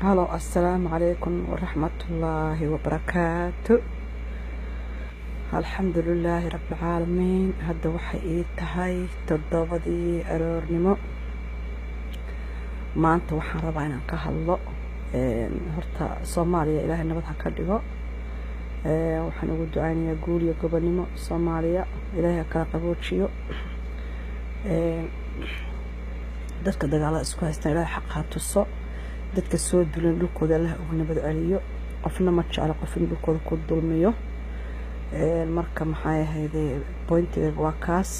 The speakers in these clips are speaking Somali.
هلو السلام عليكم ورحمة الله وبركاته. الحمد لله رب العالمين. هذا وحي تهي تضبطي أرورنمو ما أنت وحن ربعنا كهلا هرتا صوماليا إلهي نبضها كدقو وحن نقول دعاني يقول يقبنمو صوماليا إلهي كاقبوتشيو dadka dagaala isku haystaan ilaahay xaq ha tuso dadka soo dulan dhulkooda Allah ugu nabad celiyo qofna ma jecel qof in dhulkooda ku dulmiyo marka maxay ahaydee pointiga waa kaas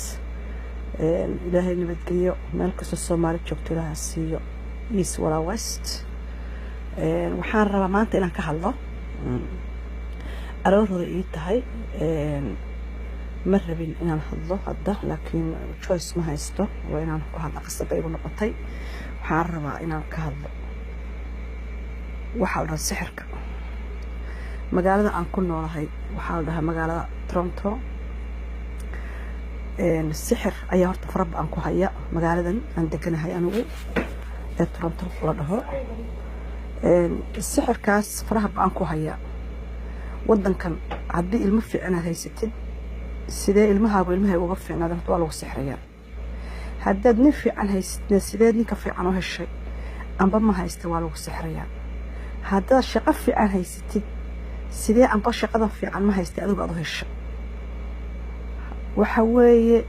ilaahay nabad geliyo meel kasta Soomaali joogto ilaahay siiyo east wala west waxaan rabaa maanta inaan ka hadlo aroorada ii tahay مربين إن الحظ هذا لكن choice ما هيستو وإن أنا كهذا قصة بيقول نقطي وحاربة إن أنا كهذا وحاول السحر مقالة عن كل نوع هاي وحاولها مقالة تورونتو السحر أي هرت فرب عنكو هيا مقالة عندك أنا هاي أنا تورونتو ولا السحر كاس فرب عنكو هيا ودن كان عدي المفي أنا هاي ستين sidee ilmaha uga fiicnaadaan waa lagu sixrayaa haddaad nin fiican haysatid sidee ninka fiican oo heshay amba ma haysta waa lagu sixrayaa haddaad shaqo fiican haysatid sidee amba shaqada fiican ma haysta adigu aad u heshay waxa weeye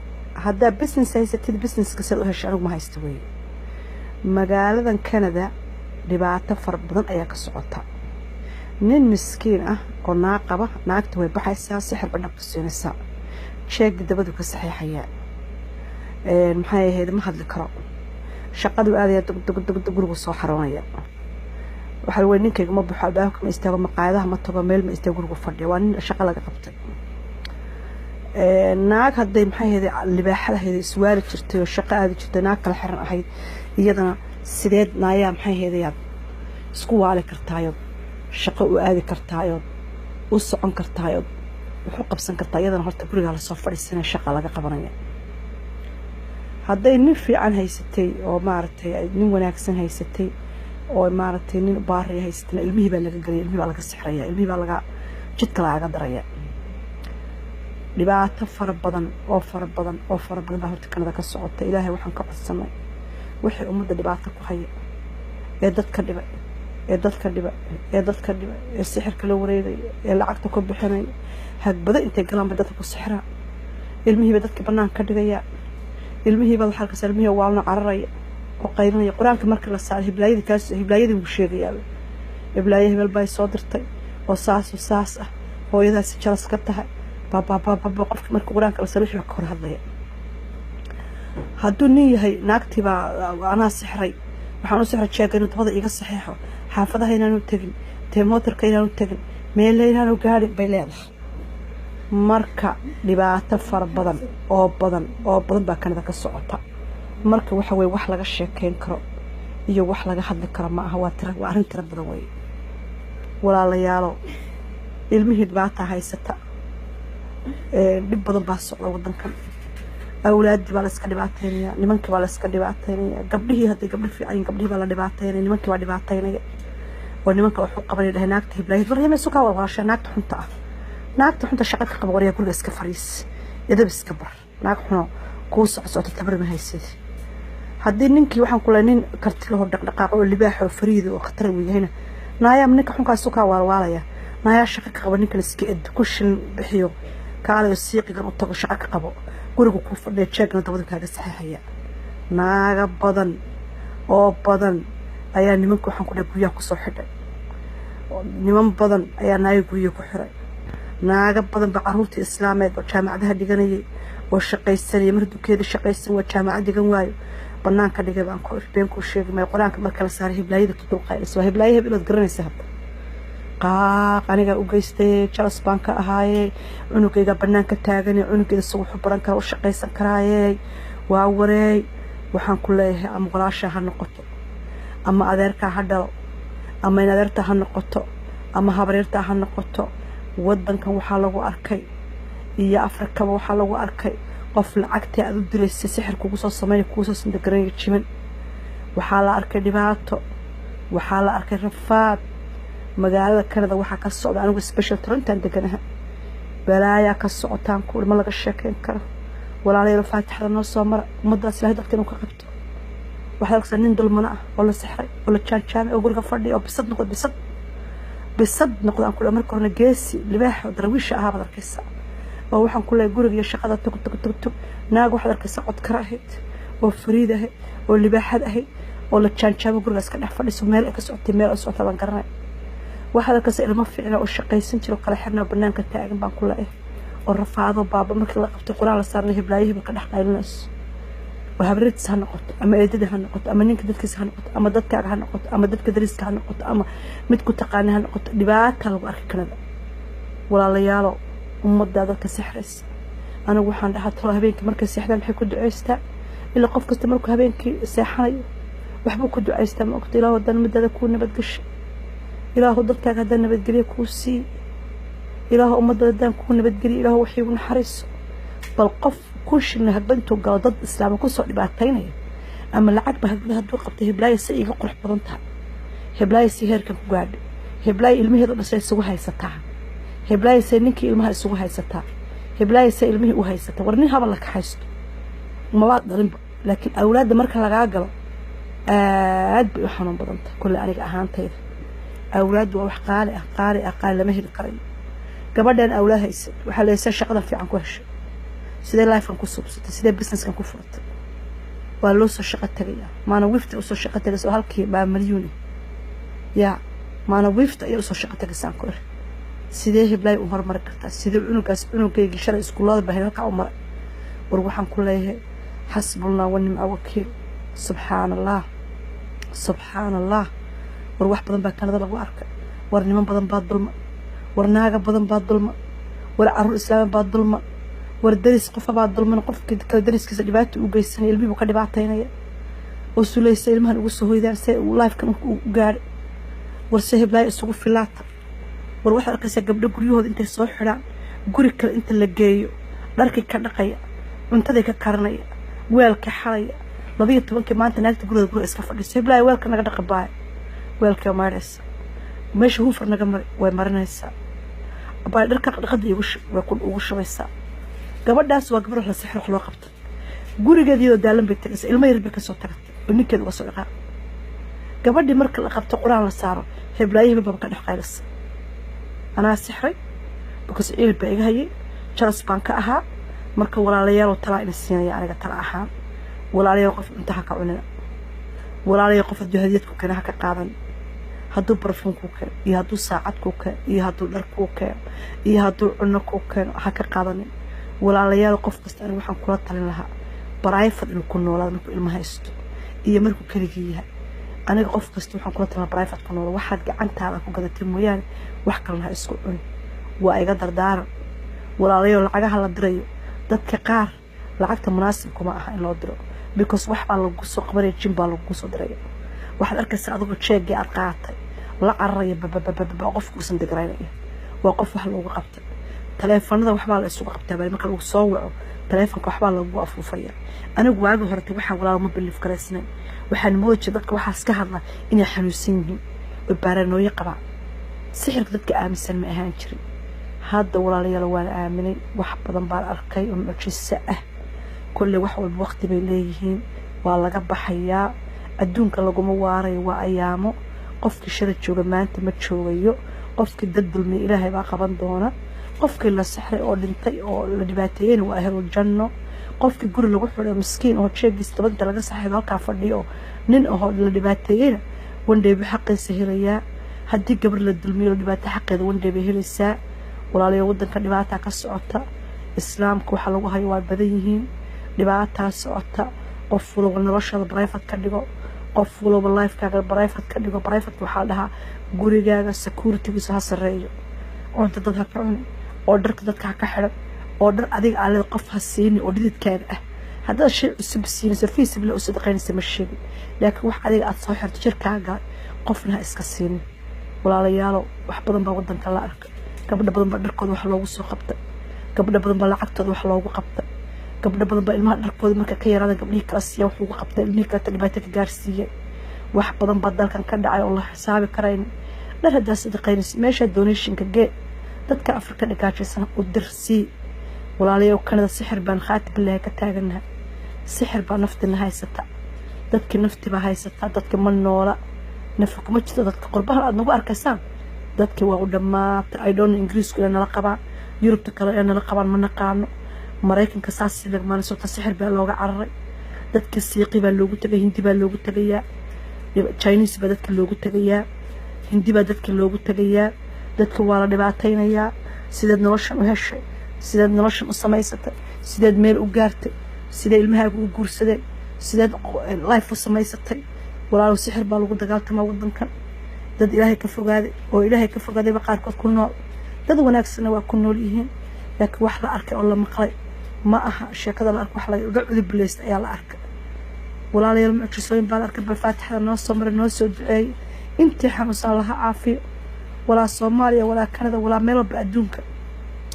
haddaad business haysatid businesska sidee u heshay adigu ma haysta weeye magaaladan Canada dhibaato far badan ayaa ka socota nin miskiin ah oo naaqaba naagta way baxaysaa sixir badhan ku siinaysaa sheeg dabadu ka saxiixaya maxay ahayd ma hadli karo shaqadu aad iyo dug guriga soo xaroonaya waxa weey ninkayga ma buuxa baahka ma istaago maqaayadaha ma tago meel ma istaago guriga fadhiyo waa nin shaqo laga qabtay naag haday maxay ahayd libaaxadaheeda iswaali jirtay oo shaqo aad jirtay naag kala xiran ahayd iyadana sideed naaya maxay ahayd isku waali kartaayo shaqo u aadi kartaayo u socon kartaayo wuxuu qabsan kartaa iyadana horta guriga la soo fadhiisanay shaqo laga qabanaya haday nin fiican haysatay oo maartay nin wanaagsan haysatay oo maartay nin baari haysatay ilmihii baa laga galay ilmihii baa laga sixraya ilmihii baa laga jidka laga daraya dhibaato fara badan baa horta Canada ka socota ilaahay waxaan ka codsanay wixii ummadda dhibaato ku haya ee dadka dhibay dadka dhiba sixirka la wareegay lacagta ku bixinay hagbada intay galaan dadka ku sixra ilmihii dadka banaan ka dhigaya ilmihii waxa ka salmiyo waana cararaya oo qaylinaya quraanka marka la saaray hiblaayadii uu sheegay hiblaayadii meel bay soo dirtay oo saas ah hooyadaas jalas ka tahay baba qofka marka quraanka la saaray wax ka hor hadlaya hadduu nin yahay naagtiba ana sixray waxaan u sixray sheegay inuu dabada iga saxiixo xaafadaha inaanu tagin teemotarka inaanu tagin meel inaanu gaarin bay leedahay marka dhibaato far badan oo badan baa Canada ka socota marka waxa way wax laga sheekeyn karo iyo wax laga hadli karo ma aha waa arrin tira badan way walaalayaalo ilmihii dhibaato haysata dib badan baa socda wadankan awlaadii baa la iska dhibaateynaya nimankii baa la iska dhibaateynaya gabdhihii hadii gabdho fiican gabdhihii baa la dhibaateynaya nimankii baa dhibaateynaya oo nimanka wuxuu qabanay naagta hiblaayad wariyay suuqa walaasha naagta xunta shaqo ka qabo wariya guriga iska fariis idab iska bar naag xuno ku socota tabar ma haysid hadii ninkii waxaan ku leenin karti loo dhaqdhaqaaq oo libaax oo fariid oo khatar weeyayna naayam ninka xunka suuqa waalwaalaya naaya shaqo ka qabo ninka iska ed ku shil bixiyo kaale siiqigan u tago shaqo ka qabo guriga ku fadhiyo jeegna dabada kaaga saxiixaya naaga badan ayaa nimanku waxaan ku dhahay guriga ku soo xidhay niman badan ayaa naay guriga ku xiray naaga badan ba caruurta islaameed oo jaamacadaha dhiganayay oo shaqaysanay mardukeeda shaqaysan waa jaamacad dhigan waayo banaanka dhigay baan ku been ku sheegay ma quraanka marka la saaray hiblaayada ku dulqaayso hiblaayada inaad garanaysaa hadda aniga u geystay jalas baan ka ahaayay cunugayga banaanka taagan cunugayda soo wuxuu baran kara oo shaqaysan karaayay waa wareey waxaan ku leeyahay ama walaasha ha noqoto ama adeerka ha dhalo ama in adeerta ha noqoto ama habareerta ha noqoto wadankan waxa lagu arkay iyo Afrika waxa lagu arkay qof lacagta aad u direysay sixir kugu soo sameeyay kugu soo sandagareen jiman waxa la arkay dhibaato waxaa la arkay rafaad magaalada Canada waxaa ka socda anigu special Toronto deganaha balaayaa ka socotaan ku ma laga sheekeyn karo walaalayaal faataxda noo soo mara umadaas ilaahay dadka inuu ka qabto waxa la nin dulmana ah oo la sixray oo la jaanjaamay oo guriga fadhiyo oo bisad noqdo aan ku marka horna geesi libaax oo darwiish ah baad arkaysaa oo waxaan ku leeyahay guriga iyo shaqada tug naag waxaad arkaysaa cod kara ahayd oo fariid ahayd oo libaaxad ahayd oo la jaanjaamay guriga iska dhex fadhiso meel ay ka socotay meel ay socotay baan garanay waxaad arkaysaa ilmo fiicna oo shaqaysan jiro kala xirna banaanka taagan baan ku leeyahay oo rafaado baaba markii la qabtay quraan la saarnay hiblaayihiba ka dhex qaylinayso وهبرت هنقط أما إيدي هنقط أما نينك دتك هنقط أما دتك هنقط أما دتك دريسك هنقط أما متكو تقاني هنقط دبعات كانوا بأرك كندا ولا ليالو ومدة ذاك سحرس أنا وحنا حتى هبينك مركز سحر محي كود عيستا إلا قف كستمرك هبينك سحري وحبو كود عيستا ما قلت إله ودنا مدة ذاكون بدقش إله ودتك هدنا بدقري كوسي إله ومدة ذاك كون بدقري إله وحي ونحرس بالقف كوش إن هبنتو قاضد إسلام كوسو لبعتينه أما العقب هبلها دوقبت هبلاي سيء قرح بدنتها هبلاي سيهر كم قاعد هبلاي المه هذا بس يسويها يستطيع هبلاي سينك المه يسويها يستطيع هبلاي سيء المه وهاي يستطيع ورنيها بالله كحست ما بعد ضرب لكن أولاد مركز العاقل عاد بيحنون بدنتها كل أنا أهان تير أولاد وقارئ لما هي القرية قبل أن أولاد هيس وحلا يصير شغلة في عنكوش سيدي لايف كان كسبت سيدي بزنس كان كفرت والله سو شقه تغيا ما انا ويفت سو شقه تغيا سو halkii ba milyan ya ma ana wifta iyo soo shaqo tagaysan kor sidee hiblay u hormar kartaa sidee unugayga shalay iskuulada baahay halka u mar war waxaan ku leeyahay xasbuna wa ni'ma wakiil subhanallah war wax badan baa Canada lagu arkay war niman badan baa dulma war naaga badan baa dulma war carruur islaam baa dulma وردرس قفا بعد ظلمنا قف كده درس كذا دبعت وجيسني قلبي وكده بعتيني وسولي سيل مهن وسوي ذا سي ولايف كان وقار ورسهب لا يسوق في اللات والواحد ركز قبل قريه أنت الصح لا قريك أنت اللي جاي دارك كنقية وأنت ذيك كارنية ويلك حرية لذي تبانك ما أنت ناقد تقول إسكافر سهب لا ويلك أنا قد قباي ويلك مارس مش هو فرنا جمر ومرنا الساعة أبغى دارك قد يوش وش بيسا gabadhaas waa gabar la sixir loo qabto gurigeedii oo daalan bay tagaysay ilmo yar bay ka soo tagtay oo ninkeed uga soo dhaqaa gabadhii marka la qabto quraan la saaro hiblaayihiba baba ka dhex qaylisay anaa sixray because il bay iga hayay jalas baan ka ahaa marka walaalayaal oo talaa ina siinaya aniga tala ahaan walaalayaal qof inta ka cunina walaalayaal qof jahadiyadku kana ka qaadan hadduu barfuunku ka iyo hadduu saacadku ka iyo hadduu dharku ka iyo hadduu cunno ka ha ka qaadanin walaalayaal qof kasta aan waxaan kula talin lahaa private in ku noolaado markuu ilmaha haysto iyo markuu kaligii yahay aniga qof kasta waxaan kula talin private ku noolaado waxaad gacantaada ku gadatay mooyaan wax kale ha isku cun waa iga dardaaran walaalayaal lacagaha la dirayo dadka qaar lacagta munaasib kuma aha in loo diro because wax baa lagu soo qabanay jin baa lagu soo diray waxaad arkaysaa adigu check aad qaatay la carray qofku san digraynaya waa qof wax loogu qabtay تلفوننا وحبال السوق قبتها بل مكان وصوّعوا تلفونك وحبال لو وقفوا فيا أنا جواجه هرت وحا ولا ما باللي في كراسنا وحنموت شدك وحاس كهذا إني حنوسيني وبارانويا قبع سحر كذبك آمسن ما هانشري هذا ولا لي لو أنا آمني وحب ضمبار أركي ومعش السقة كل وحول بوقت بيليهين والله قبح حياة الدون كلا جمواري وأيامه قفك شرت شو ما أنت ما تشويه قفك ضد المي إلهي بقى قبضونه قفك اللي السحر أو الانتي أو النباتين وأهل الجنة قفك يقول له وحول مسكين أو شيء يستبد تلاقي سحر هالك عفرديو نن أو النباتين وندي بحق السهرية هدي قبل الدلمي والنبات حق ذا وندي به الساء ولا لي ودن كنباتها كالسعطة إسلام كوحلوها يوال بديهين نباتها السعطة قفلوا ونرشد برايفت كدقو قفلوا باللايف كاقل برايفت كدقو برايفت وحالها قولي جاقا سكورتي بسها سريجو وانت ضدها كعوني أوردرك ضدك كحرب أوردر أديك على القفها السيني أوردر كان هذا الشيء السب السيني سفيه سبلا أصدقين سمشي لكن واحد أديك أتصحر تشركة قفنها إسكسيني ولا ليالو وحبضن بودن كلارك قبل بدن بدركود وح لوgu soo qabta gabadha badan baa lacagtooda wax loogu qabta gabadha badan baa ilmaha dharkooda marka ka yaraada gabdhihii kala siiya wax ugu qabta ilmihii kala dhibaato ka gaarsiiyay wax badan baa dalkan ka dhacay oo la xisaabi karayn dhar haddaa sadaqaynaysa meesha donationka gee dadka Afrika dhigaajaysan u dirsii walaalayaal kanada sixir baan khaatib ilaahay ka taaganahay sixir baa naftina haysata dadka nafti baa haysata dadka ma noola nafku kuma jirto dadka qurbaha aad nagu arkaysaan dadka waa u dhamaatay I don't Ingiriisku nala qabaan Yurubta kale nala qabaan ma naqaano Mareykanka saas sidoo ma soo sixir baa looga cararay dadka siiqi baa loogu tagay Hindi baa loogu tagayaa Chinese baa dadka loogu tagayaa Hindi baa dadka loogu tagayaa dadka waa la dhibaataynayaa sideed noloshan u heshay sideed noloshan u samaysatay sideed meel u gaartay sideed ilmahaagu u guursadeen sideed life u samaysatay walaalo sixir baa lagu dagaaltamaa wadankan dad ilaahay ka fogaaday oo ilaahay ka fogaaday ba qaarkood ku nool dad wanaagsan waa ku nool yihiin laakiin wax la arkay oo la maqlay ma aha sheekada la arkay wax la cudub leeysta ayaa la arkay walaalayaal mucjisooyin baa la arkay bal faatixada noo soo maray noo soo duceey intii xanuunsan laha caafiyo ولا صوماليا ولا كندا ولا ميل بأدونك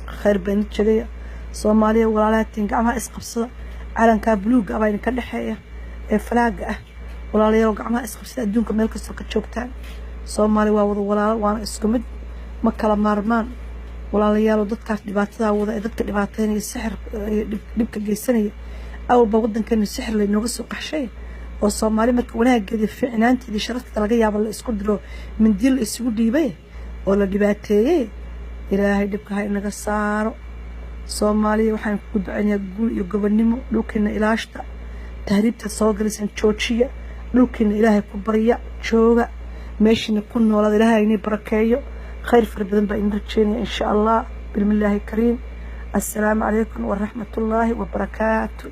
خير بين الجدية صوماليا ولا لا تنقعها إسقبصة على كابلوج أبين كل حياة فلاجة ولا لا يوقعها إسقبصة أدونك ملك السوق تشوكتان صوماليا ولا وأنا إسقمد مكلا مارمان ولا لا يالو ضد كارت دباتها وضد ضد دباتين السحر دبك الجسنية أو بودن كان السحر اللي نقص قحشي والصومالي مركونها قد في عنانتي اللي شرطت تلاقيها بالله إسقدرو من ديل إسقدي بيه ولا دباتيه إلهي دبك هاي نقصارو صومالي وحين كود عني يقول يقبلني لكن إلاشتا تهريب تصوغ لسان تشوتشية لكن إلهي كبرية تشوغا ماشي نكون ولا إلهي بركايو خير في ربنا بإن رجيني إن شاء الله بالله الكريم السلام عليكم ورحمة الله وبركاته.